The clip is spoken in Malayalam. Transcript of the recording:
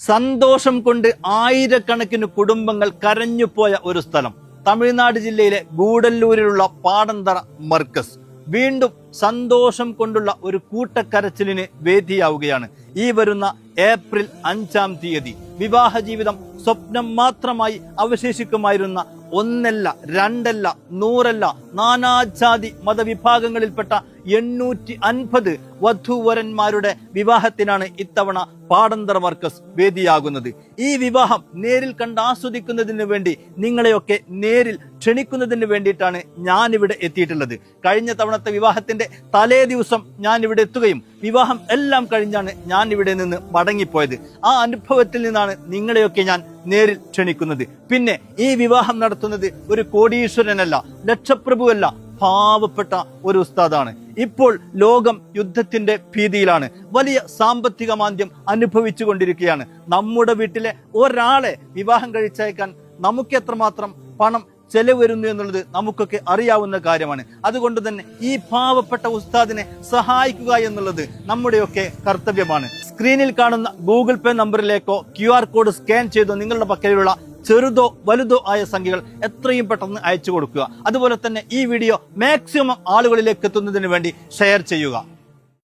സന്തോഷം കൊണ്ട് ആയിരക്കണക്കിന് കുടുംബങ്ങൾ കരഞ്ഞുപോയ ഒരു സ്ഥലം തമിഴ്നാട് ജില്ലയിലെ ഗൂഡല്ലൂരിലുള്ള പാടന്തറ മർക്കസ് വീണ്ടും സന്തോഷം കൊണ്ടുള്ള ഒരു കൂട്ടക്കരച്ചിലിന് വേദിയാവുകയാണ്. ഈ വരുന്ന ഏപ്രിൽ 5-ാം തീയതി വിവാഹ ജീവിതം സ്വപ്നം മാത്രമായി അവശേഷിക്കുമായിരുന്ന ഒന്നല്ല രണ്ടല്ല നൂറല്ല നാനാജാതി മതവിഭാഗങ്ങളിൽപ്പെട്ട 850 വധൂവരന്മാരുടെ വിവാഹത്തിനാണ് ഇത്തവണ പാടന്തറ മർക്കസ് വേദിയാകുന്നത്. ഈ വിവാഹം നേരിൽ കണ്ട് ആസ്വദിക്കുന്നതിന് വേണ്ടി നിങ്ങളെയൊക്കെ നേരിൽ ക്ഷണിക്കുന്നതിന് വേണ്ടിയിട്ടാണ് ഞാനിവിടെ എത്തിയിട്ടുള്ളത്. കഴിഞ്ഞ തവണത്തെ വിവാഹത്തിന്റെ തലേ ദിവസം ഞാനിവിടെ എത്തുകയും വിവാഹം എല്ലാം കഴിഞ്ഞാണ് ഞാൻ ഇവിടെ നിന്ന് മടങ്ങിപ്പോയത്. ആ അനുഭവത്തിൽ നിന്നാണ് നിങ്ങളെയൊക്കെ ഞാൻ നേരിൽ ക്ഷണിക്കുന്നത്. പിന്നെ ഈ വിവാഹം നടത്തുന്നത് ഒരു കോടീശ്വരനല്ല, ലക്ഷപ്രഭുവല്ല, പാവപ്പെട്ട ഒരു ഉസ്താദാണ്. ഇപ്പോൾ ലോകം യുദ്ധത്തിന്റെ ഭീതിയിലാണ്, വലിയ സാമ്പത്തിക മാന്ദ്യം അനുഭവിച്ചു കൊണ്ടിരിക്കുകയാണ്. നമ്മുടെ വീട്ടിലെ ഒരാളെ വിവാഹം കഴിച്ചയക്കാൻ നമുക്ക് എത്രമാത്രം പണം ചെലവ് വരുന്നു എന്നുള്ളത് നമുക്കൊക്കെ അറിയാവുന്ന കാര്യമാണ്. അതുകൊണ്ട് തന്നെ ഈ പാവപ്പെട്ട ഉസ്താദിനെ സഹായിക്കുക എന്നുള്ളത് നമ്മുടെയൊക്കെ കർത്തവ്യമാണ്. സ്ക്രീനിൽ കാണുന്ന ഗൂഗിൾ പേ നമ്പറിലേക്കോ QR കോഡ് സ്കാൻ ചെയ്തോ നിങ്ങളുടെ പക്കലുള്ള ചെറുതോ വലുതോ ആയ സംഖ്യകൾ എത്രയും പെട്ടെന്ന് അയച്ചു കൊടുക്കുക. അതുപോലെ തന്നെ ഈ വീഡിയോ മാക്സിമം ആളുകളിലേക്ക് എത്തുന്നതിന് വേണ്ടി ഷെയർ ചെയ്യുക.